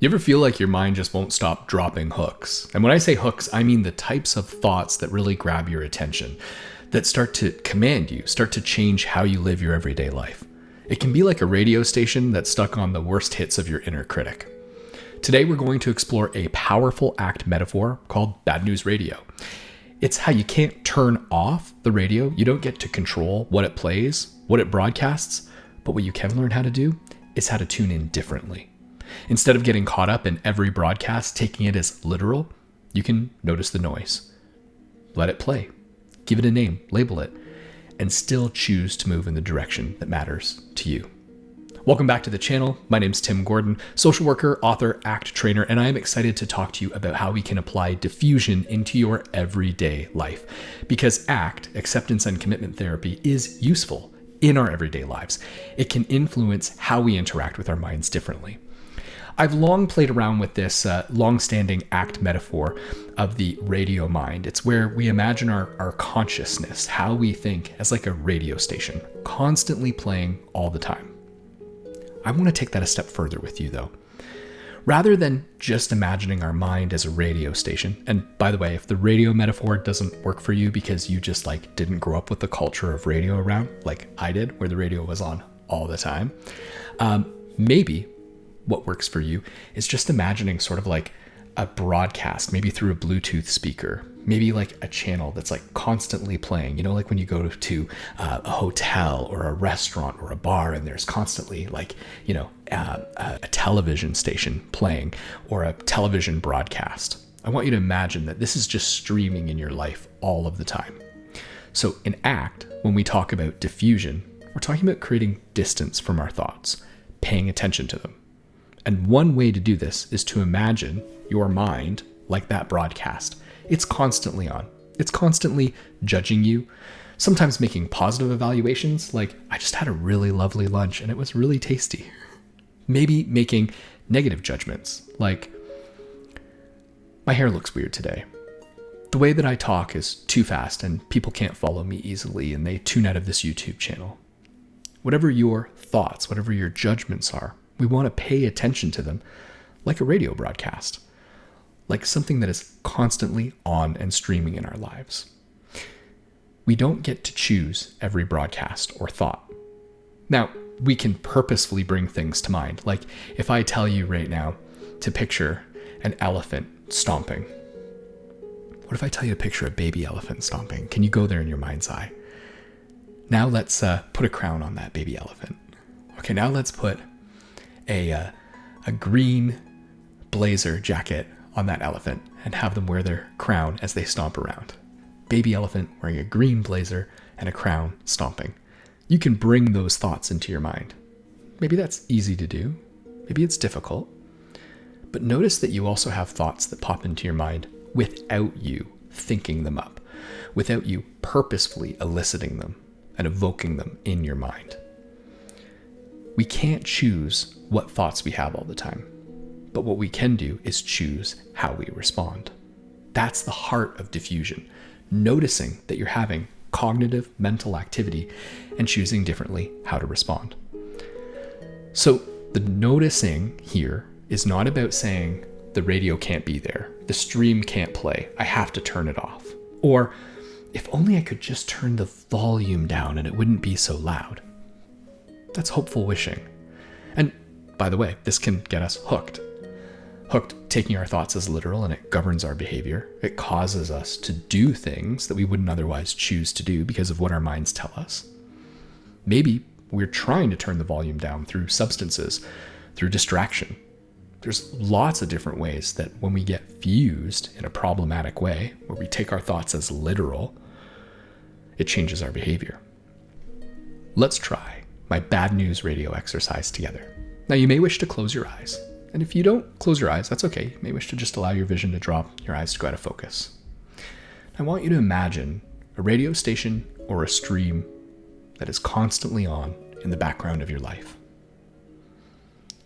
You ever feel like your mind just won't stop dropping hooks? And when I say hooks, I mean the types of thoughts that really grab your attention, that start to command you, start to change how you live your everyday life. It can be like a radio station that's stuck on the worst hits of your inner critic. Today, we're going to explore a powerful ACT metaphor called bad news radio. It's how you can't turn off the radio. You don't get to control what it plays, what it broadcasts, but what you can learn how to do is how to tune in differently. Instead of getting caught up in every broadcast, taking it as literal, you can notice the noise. Let it play. Give it a name, label it, and still choose to move in the direction that matters to you. Welcome back to the channel. My name's Tim Gordon, social worker, author, ACT trainer, and I am excited to talk to you about how we can apply diffusion into your everyday life. Because ACT, acceptance and commitment therapy, is useful in our everyday lives. It can influence how we interact with our minds differently. I've long played around with this long-standing ACT metaphor of the radio mind. It's where we imagine our consciousness, how we think, as like a radio station, constantly playing all the time. I want to take that a step further with you, though. Rather than just imagining our mind as a radio station, and by the way, if the radio metaphor doesn't work for you because you just didn't grow up with the culture of radio around, like I did, where the radio was on all the time, maybe what works for you is just imagining sort of like a broadcast, maybe through a Bluetooth speaker, maybe like a channel that's constantly playing, like when you go to a hotel or a restaurant or a bar and there's constantly a television station playing or a television broadcast. I want you to imagine that this is just streaming in your life all of the time. So in ACT, when we talk about diffusion, we're talking about creating distance from our thoughts, paying attention to them. And one way to do this is to imagine your mind like that broadcast. It's constantly on. It's constantly judging you, sometimes making positive evaluations, like, I just had a really lovely lunch and it was really tasty. Maybe making negative judgments, like, my hair looks weird today. The way that I talk is too fast and people can't follow me easily and they tune out of this YouTube channel. Whatever your thoughts, whatever your judgments are, we want to pay attention to them like a radio broadcast, like something that is constantly on and streaming in our lives. We don't get to choose every broadcast or thought. Now, we can purposefully bring things to mind. Like if I tell you right now to picture an elephant stomping, what if I tell you to picture a baby elephant stomping? Can you go there in your mind's eye? Now let's put a crown on that baby elephant. Okay, now let's put a green blazer jacket on that elephant and have them wear their crown as they stomp around. Baby elephant wearing a green blazer and a crown stomping. You can bring those thoughts into your mind. Maybe that's easy to do. Maybe it's difficult. But notice that you also have thoughts that pop into your mind without you thinking them up, without you purposefully eliciting them and evoking them in your mind. We can't choose what thoughts we have all the time, but what we can do is choose how we respond. That's the heart of diffusion, noticing that you're having cognitive mental activity and choosing differently how to respond. So the noticing here is not about saying the radio can't be there, the stream can't play, I have to turn it off, or if only I could just turn the volume down and it wouldn't be so loud. That's hopeful wishing. And by the way, this can get us hooked. Hooked, taking our thoughts as literal, and it governs our behavior. It causes us to do things that we wouldn't otherwise choose to do because of what our minds tell us. Maybe we're trying to turn the volume down through substances, through distraction. There's lots of different ways that when we get fused in a problematic way, where we take our thoughts as literal, it changes our behavior. Let's try my bad news radio exercise together. Now, you may wish to close your eyes. And if you don't close your eyes, that's okay. You may wish to just allow your vision to drop, your eyes to go out of focus. I want you to imagine a radio station or a stream that is constantly on in the background of your life.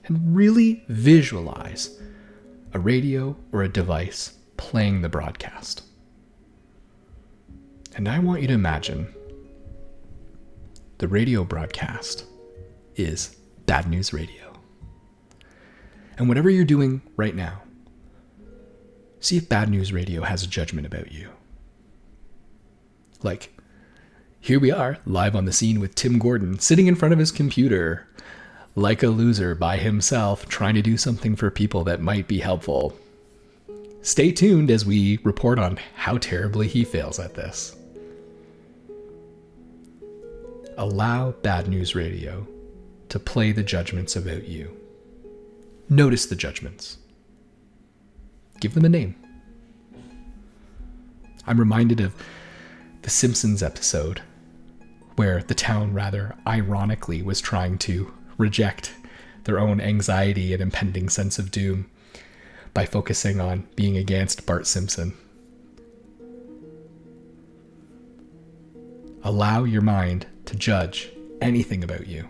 And really visualize a radio or a device playing the broadcast. And I want you to imagine the radio broadcast is bad news radio. And whatever you're doing right now, see if bad news radio has a judgment about you. Like, here we are, live on the scene with Tim Gordon, sitting in front of his computer, like a loser by himself, trying to do something for people that might be helpful. Stay tuned as we report on how terribly he fails at this. Allow bad news radio to play the judgments about you. Notice the judgments. Give them a name. I'm reminded of the Simpsons episode where the town rather ironically was trying to reject their own anxiety and impending sense of doom by focusing on being against Bart Simpson. Allow your mind to judge anything about you,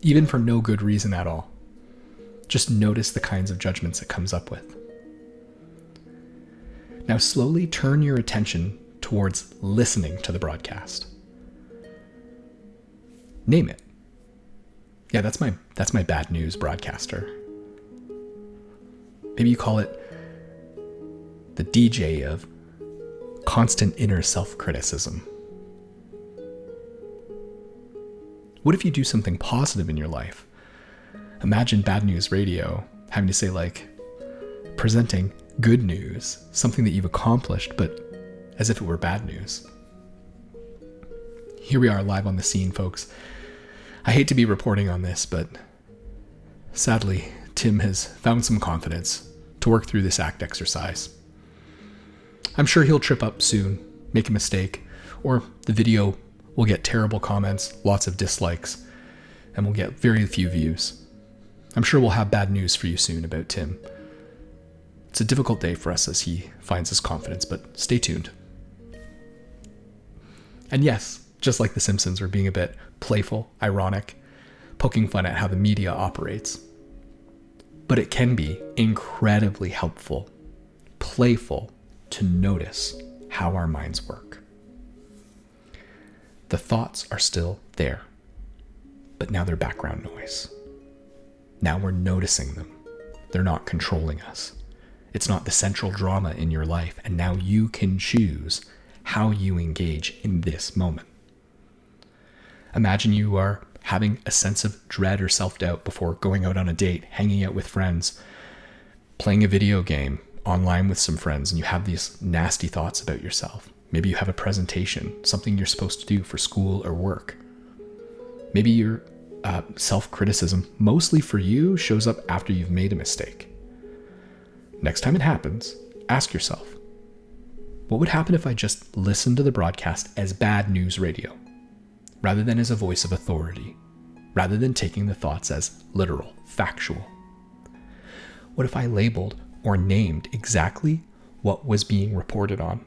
even for no good reason at all. Just notice the kinds of judgments it comes up with. Now slowly turn your attention towards listening to the broadcast. Name it. Yeah, that's my bad news broadcaster. Maybe you call it the DJ of constant inner self-criticism. What if you do something positive in your life? Imagine bad news radio having to say, like, presenting good news, something that you've accomplished, but as if it were bad news. Here we are live on the scene, folks. I hate to be reporting on this, but sadly, Tim has found some confidence to work through this ACT exercise. I'm sure he'll trip up soon, make a mistake, or the video will get terrible comments, lots of dislikes, and we'll get very few views. I'm sure we'll have bad news for you soon about Tim. It's a difficult day for us as he finds his confidence, but stay tuned. And yes, just like The Simpsons, we're being a bit playful, ironic, poking fun at how the media operates. But it can be incredibly helpful, playful, to notice how our minds work. The thoughts are still there, but now they're background noise. Now we're noticing them. They're not controlling us. It's not the central drama in your life, and now you can choose how you engage in this moment. Imagine you are having a sense of dread or self-doubt before going out on a date, hanging out with friends, playing a video game online with some friends, and you have these nasty thoughts about yourself. Maybe you have a presentation, something you're supposed to do for school or work. Maybe your self-criticism, mostly for you, shows up after you've made a mistake. Next time it happens, ask yourself, what would happen if I just listened to the broadcast as bad news radio, rather than as a voice of authority, rather than taking the thoughts as literal, factual? What if I labeled or named exactly what was being reported on?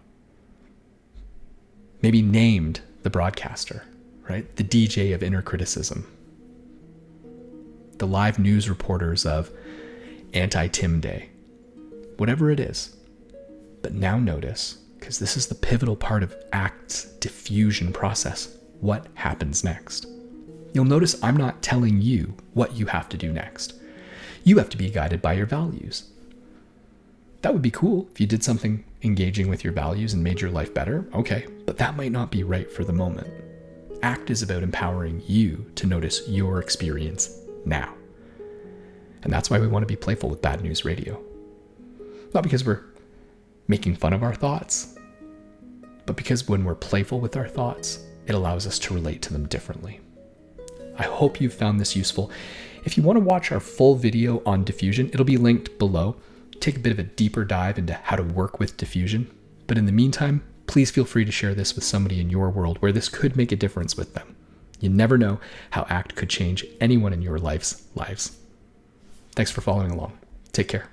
Maybe named the broadcaster, right? The DJ of inner criticism. The live news reporters of Anti-Tim Day. Whatever it is. But now notice, because this is the pivotal part of ACT's diffusion process, what happens next. You'll notice I'm not telling you what you have to do next. You have to be guided by your values. That would be cool if you did something engaging with your values and made your life better. Okay, but that might not be right for the moment. ACT is about empowering you to notice your experience now. And that's why we want to be playful with bad news radio. Not because we're making fun of our thoughts, but because when we're playful with our thoughts, it allows us to relate to them differently. I hope you found this useful. If you want to watch our full video on diffusion, it'll be linked below. Take a bit of a deeper dive into how to work with diffusion. But in the meantime, please feel free to share this with somebody in your world where this could make a difference with them. You never know how ACT could change anyone in your life's lives. Thanks for following along. Take care.